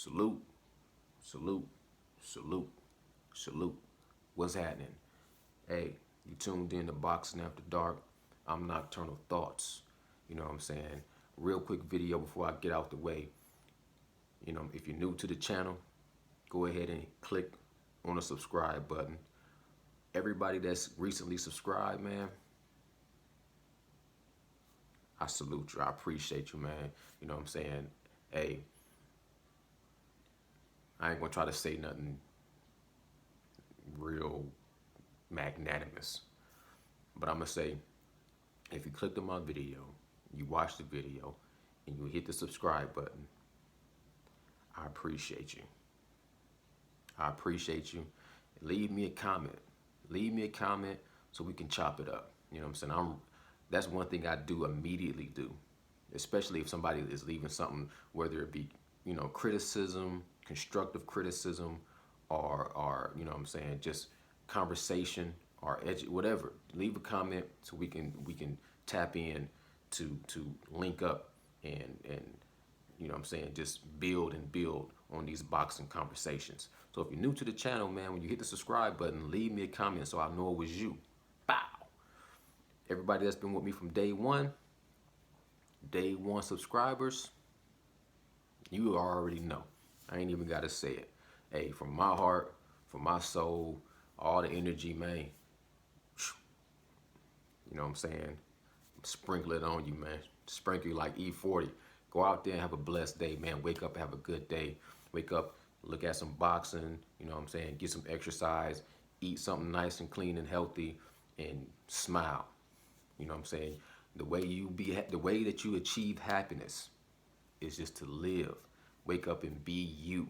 Salute, salute, salute, salute. What's happening? Hey, you tuned in to Boxing After Dark. I'm Nocturnal Thoughts. You know what I'm saying? Real quick video before I get out the way. If you're new to the channel, go ahead and click on the subscribe button. Everybody that's recently subscribed, man, I salute you. I appreciate you, man. You know what I'm saying? Hey, I ain't gonna try to say nothing real magnanimous. But I'm gonna say, if you clicked on my video, you watched the video, and you hit the subscribe button, I appreciate you. I appreciate you. Leave me a comment. Leave me a comment so we can chop it up. You know what I'm saying? That's one thing I do immediately do, especially if somebody is leaving something, whether it be, criticism, constructive criticism, or you know what I'm saying, just conversation or whatever. Leave a comment so we can tap in to link up and you know what I'm saying, just build and build on these boxing conversations. So if you're new to the channel, man, when you hit the subscribe button, leave me a comment so I know it was you. Bow. Everybody that's been with me from day one subscribers, you already know. I ain't even got to say it. Hey, from my heart, from my soul, all the energy, man. You know what I'm saying? Sprinkle it on you, man. Sprinkle you like E40. Go out there and have a blessed day, man. Wake up and have a good day. Wake up, look at some boxing, you know what I'm saying? Get some exercise, eat something nice and clean and healthy, and smile. You know what I'm saying? The way that you achieve happiness is just to live. Wake up and be you.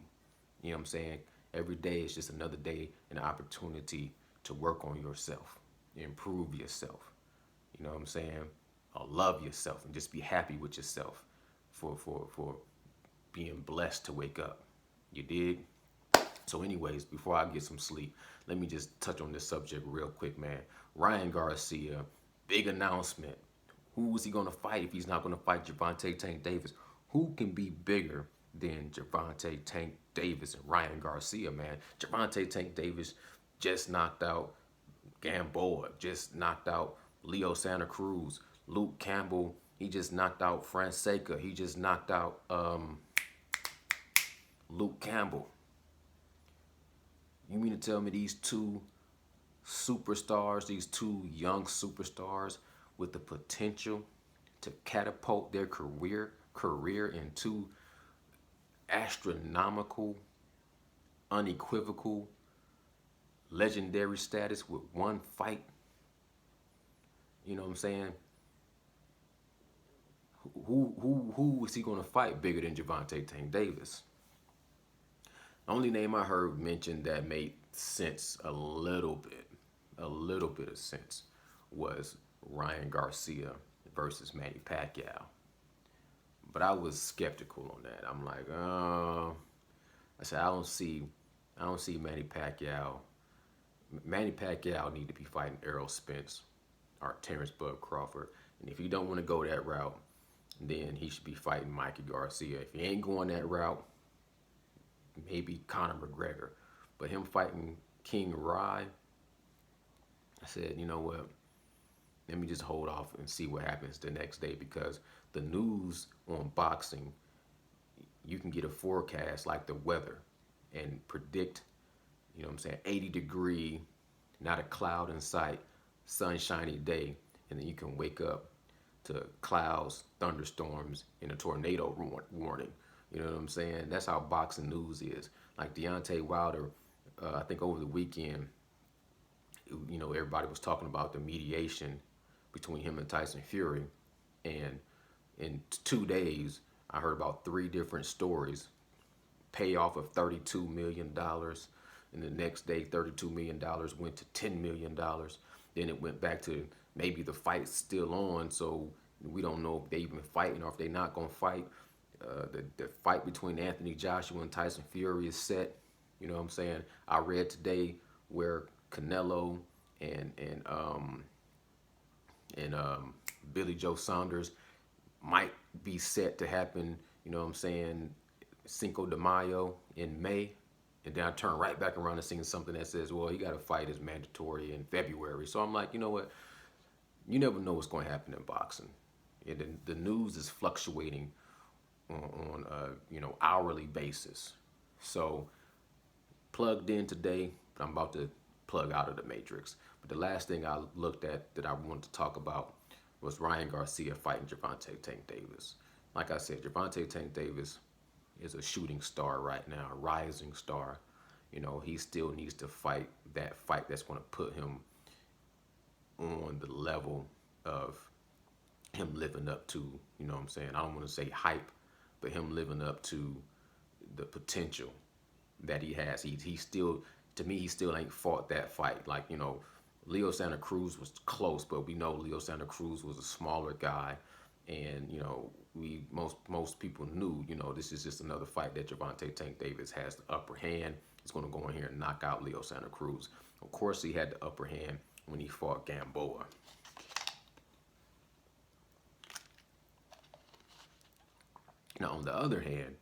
You know what I'm saying? Every day is just another day, an opportunity to work on yourself, improve yourself. You know what I'm saying? Or love yourself and just be happy with yourself for being blessed to wake up. You dig? So anyways, before I get some sleep, let me just touch on this subject real quick, man. Ryan Garcia, big announcement. Who is he going to fight if he's not going to fight Gervonta Tank Davis? Who can be bigger than Gervonta Tank Davis and Ryan Garcia, man? Gervonta Tank Davis just knocked out Gamboa, just knocked out Leo Santa Cruz, Luke Campbell. He just knocked out Fonseca. He just knocked out Luke Campbell. You mean to tell me these two superstars, these two young superstars with the potential to catapult their career into astronomical, unequivocal, legendary status with one fight? You know what I'm saying? Who is he going to fight bigger than Gervonta Tank Davis? The only name I heard mentioned that made sense a little bit of sense, was Ryan Garcia versus Manny Pacquiao. But I was skeptical on that. I'm like, I said, I don't see Manny Pacquiao. Manny Pacquiao need to be fighting Errol Spence or Terrence Bud Crawford. And if you don't want to go that route, then he should be fighting Mikey Garcia. If he ain't going that route, maybe Conor McGregor. But him fighting King Rye, I said, you know what? Let me just hold off and see what happens the next day, because the news on boxing, you can get a forecast like the weather and predict, you know what I'm saying, 80-degree, not a cloud in sight, sunshiny day, and then you can wake up to clouds, thunderstorms, and a tornado warning. You know what I'm saying? That's how boxing news is. Like Deontay Wilder, I think over the weekend, everybody was talking about the mediation between him and Tyson Fury. And in 2 days, I heard about 3 different stories. Payoff of $32 million. And the next day, $32 million went to $10 million. Then it went back to maybe the fight's still on, so we don't know if they even fighting or if they're not going to fight. The fight between Anthony Joshua and Tyson Fury is set. You know what I'm saying? I read today where Canelo and Billy Joe Saunders might be set to happen, you know what I'm saying, Cinco de Mayo in May, and then I turn right back around and seen something that says, well, you got to fight is mandatory in February. So I'm like, you know what? You never know what's going to happen in boxing. And the news is fluctuating on hourly basis. So plugged in today, but I'm about to plug out of the matrix. But the last thing I looked at that I wanted to talk about was Ryan Garcia fighting Gervonta Tank Davis. Like I said, Gervonta Tank Davis is a shooting star right now, a rising star. He still needs to fight that fight that's going to put him on the level of him living up to, what I'm saying? I don't want to say hype, but him living up to the potential that he has. He still, to me, he still ain't fought that fight. Like, Leo Santa Cruz was close, but we know Leo Santa Cruz was a smaller guy. And, we most people knew, this is just another fight that Gervonta Tank Davis has the upper hand. He's going to go in here and knock out Leo Santa Cruz. Of course, he had the upper hand when he fought Gamboa. Now, on the other hand,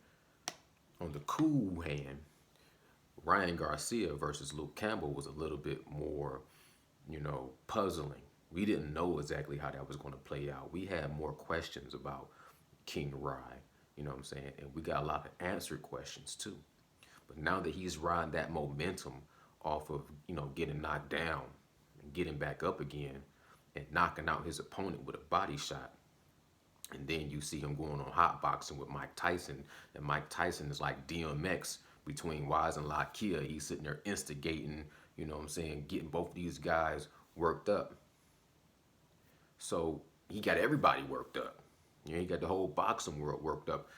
on the cool hand, Ryan Garcia versus Luke Campbell was a little bit more, puzzling. We didn't know exactly how that was going to play out. We had more questions about King Rye, what I'm saying? And we got a lot of answered questions too. But now that he's riding that momentum off of, getting knocked down and getting back up again and knocking out his opponent with a body shot, and then you see him going on hot boxing with Mike Tyson, and Mike Tyson is like DMX between Wise and Lakia. He's sitting there instigating, what I'm saying, getting both of these guys worked up. So he got everybody worked up. He got the whole boxing world worked up.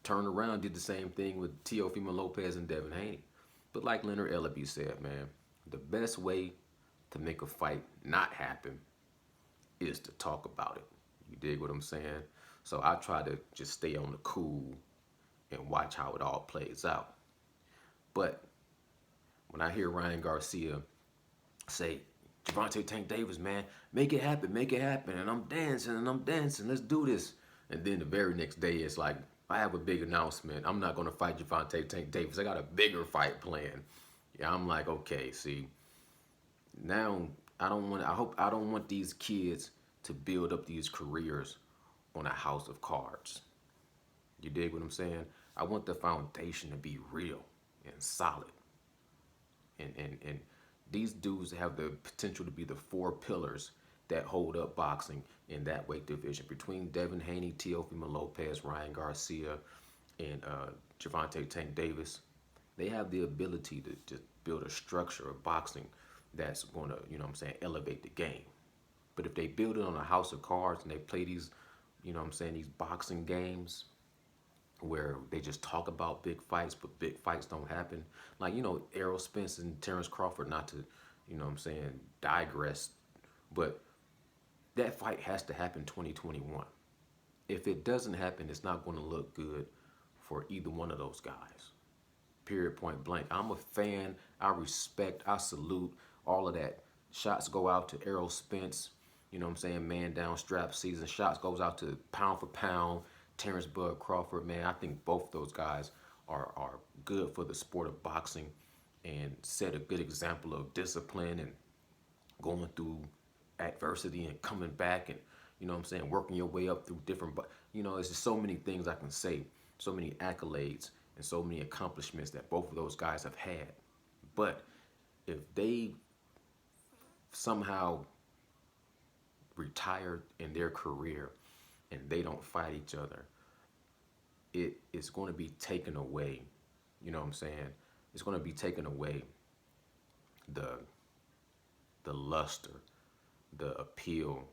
Turned around, did the same thing with Teofimo Lopez and Devin Haney. But like Leonard Ellaby said, man, the best way to make a fight not happen is to talk about it. You dig what I'm saying? So I try to just stay on the cool and watch how it all plays out. But when I hear Ryan Garcia say, Gervonta Tank Davis, man, make it happen, and I'm dancing, let's do this. And then the very next day, it's like, I have a big announcement. I'm not going to fight Gervonta Tank Davis. I got a bigger fight planned. Yeah, I'm like, okay, see, now I don't want these kids to build up these careers on a house of cards. You dig what I'm saying? I want the foundation to be real and solid. And these dudes have the potential to be the four pillars that hold up boxing in that weight division. Between Devin Haney, Teofimo Lopez, Ryan Garcia, and Gervonta Tank Davis, they have the ability to just build a structure of boxing that's going to, elevate the game. But if they build it on a house of cards and they play these, these boxing games where they just talk about big fights, but big fights don't happen. Like, Errol Spence and Terrence Crawford, not to, digress, but that fight has to happen 2021. If it doesn't happen, it's not going to look good for either one of those guys. Period, point blank. I'm a fan. I respect, I salute all of that. Shots go out to Errol Spence, man down strap season. Shots goes out to pound for pound, Terrence Bud Crawford, man. I think both those guys are good for the sport of boxing and set a good example of discipline and going through adversity and coming back and, working your way up through different, but, it's just so many things I can say, so many accolades and so many accomplishments that both of those guys have had. But if they somehow retired in their career and they don't fight each other, it is going to be taken away. It's going to be taken away the luster, the appeal.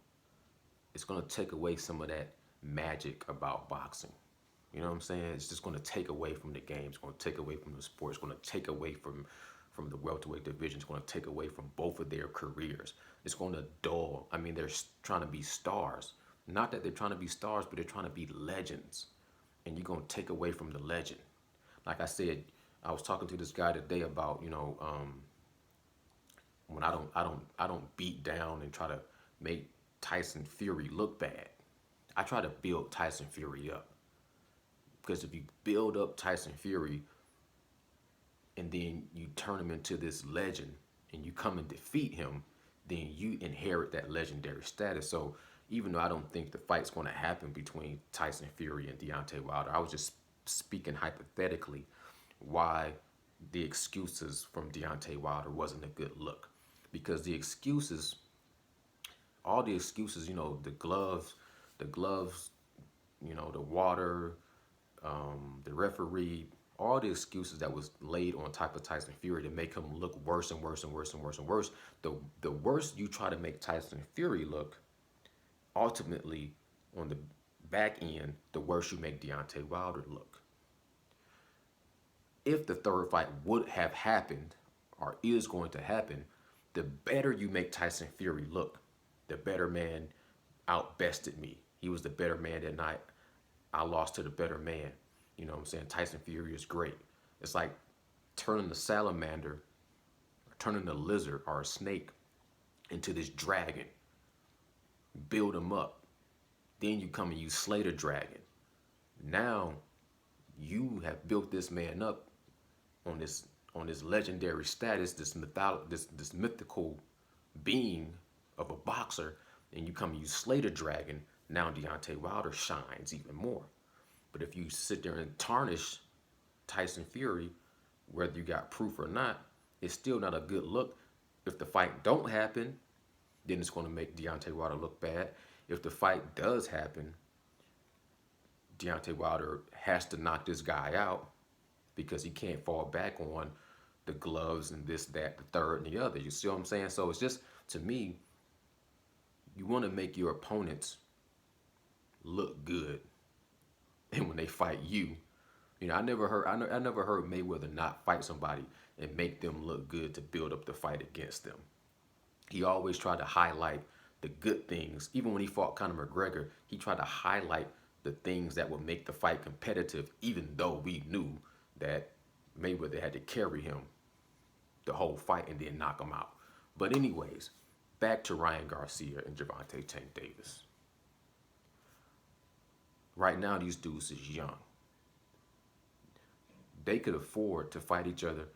It's going to take away some of that magic about boxing. You know what I'm saying? It's just going to take away from the game. It's going to take away from the sport. It's going to take away from the welterweight division. It's going to take away from both of their careers. It's going to dull. I mean, they're trying to be stars. Not that they're trying to be stars, but they're trying to be legends. And you're going to take away from the legend. Like I said, I was talking to this guy today about, when I don't beat down and try to make Tyson Fury look bad. I try to build Tyson Fury up. Because if you build up Tyson Fury and then you turn him into this legend and you come and defeat him, then you inherit that legendary status. So even though I don't think the fight's going to happen between Tyson Fury and Deontay Wilder, I was just speaking hypothetically why the excuses from Deontay Wilder wasn't a good look. Because the excuses, all the excuses, the gloves, the water, the referee, all the excuses that was laid on type of Tyson Fury to make him look worse and worse and worse and worse and worse. The worse you try to make Tyson Fury look, ultimately on the back end, the worse you make Deontay Wilder look. If the third fight would have happened or is going to happen, the better you make Tyson Fury look, the better man outbested me. He was the better man that night. I lost to the better man. You know what I'm saying? Tyson Fury is great. It's like turning the salamander, turning the lizard or a snake into this dragon. Build him up. Then you come and you slay the dragon. Now you have built this man up on this legendary status, this mythical being of a boxer, and you come and you slay the dragon. Now Deontay Wilder shines even more. But if you sit there and tarnish Tyson Fury, whether you got proof or not, it's still not a good look. If the fight don't happen, then it's going to make Deontay Wilder look bad. If the fight does happen, Deontay Wilder has to knock this guy out because he can't fall back on the gloves and this, that, the third, and the other. You see what I'm saying? So it's just, to me, you want to make your opponents look good. And when they fight you, I never heard Mayweather not fight somebody and make them look good to build up the fight against them. He always tried to highlight the good things. Even when he fought Conor McGregor, he tried to highlight the things that would make the fight competitive, even though we knew that Mayweather had to carry him the whole fight and then knock him out. But anyways, back to Ryan Garcia and Gervonta Tank Davis. Right now, these dudes is young. They could afford to fight each other.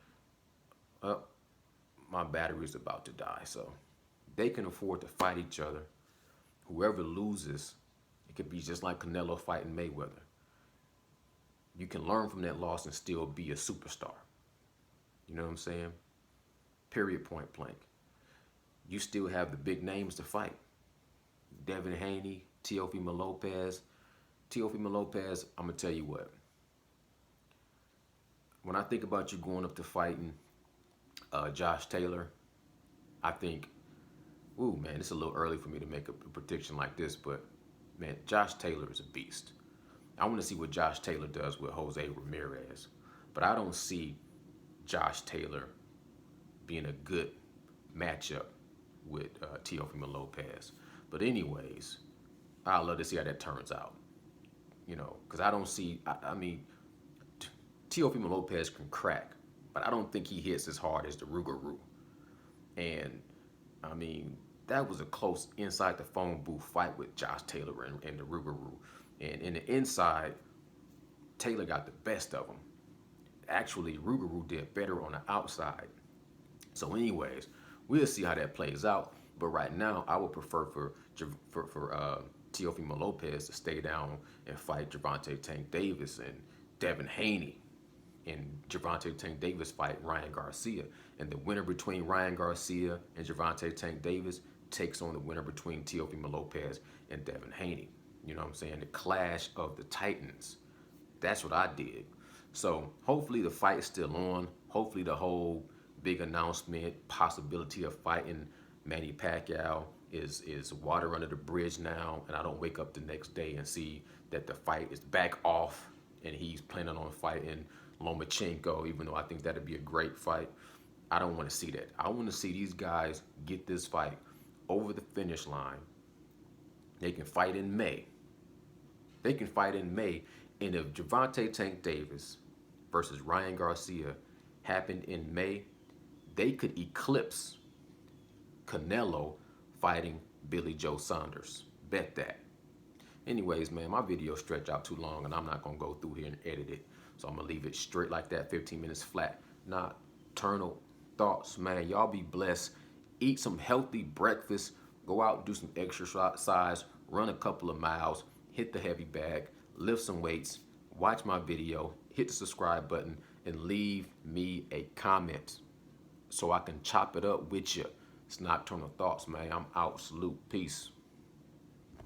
My battery's about to die, so they can afford to fight each other. Whoever loses, it could be just like Canelo fighting Mayweather. You can learn from that loss and still be a superstar. You know what I'm saying? Period, point blank. You still have the big names to fight. Devin Haney, Teofimo Lopez. Teofimo Lopez, I'm going to tell you what. When I think about you going up to fighting Josh Taylor, I think, ooh, man, it's a little early for me to make a prediction like this, but, man, Josh Taylor is a beast. I want to see what Josh Taylor does with Jose Ramirez, but I don't see Josh Taylor being a good matchup with Teofimo Lopez. But anyways, I'd love to see how that turns out. Because I don't see, I mean, Teofimo Lopez can crack, but I don't think he hits as hard as the Rougarou. And, I mean, that was a close inside the phone booth fight with Josh Taylor and the Rougarou. And in the inside, Taylor got the best of him. Actually, Rougarou did better on the outside. So anyways, we'll see how that plays out. But right now, I would prefer for Teofimo Lopez to stay down and fight Gervonta Tank Davis and Devin Haney. And Gervonta Tank Davis fight Ryan Garcia. And the winner between Ryan Garcia and Gervonta Tank Davis takes on the winner between Teofimo Lopez and Devin Haney. You know what I'm saying? The clash of the Titans. That's what I did. So hopefully the fight's still on. Hopefully the whole big announcement, possibility of fighting Manny Pacquiao is water under the bridge now. And I don't wake up the next day and see that the fight is back off and he's planning on fighting Lomachenko, even though I think that'd be a great fight. I don't want to see that. I want to see these guys get this fight over the finish line. They can fight in May. And if Gervonta Tank Davis versus Ryan Garcia happened in May, they could eclipse Canelo fighting Billy Joe Saunders. Bet that. Anyways, man, my video stretch out too long and I'm not gonna go through here and edit it. So I'm gonna leave it straight like that, 15 minutes flat. Nocturnal thoughts, man. Y'all be blessed. Eat some healthy breakfast. Go out and do some exercise. Run a couple of miles. Hit the heavy bag. Lift some weights. Watch my video. Hit the subscribe button and leave me a comment so I can chop it up with you. It's Nocturnal Thoughts, man. I'm out. Salute. Peace.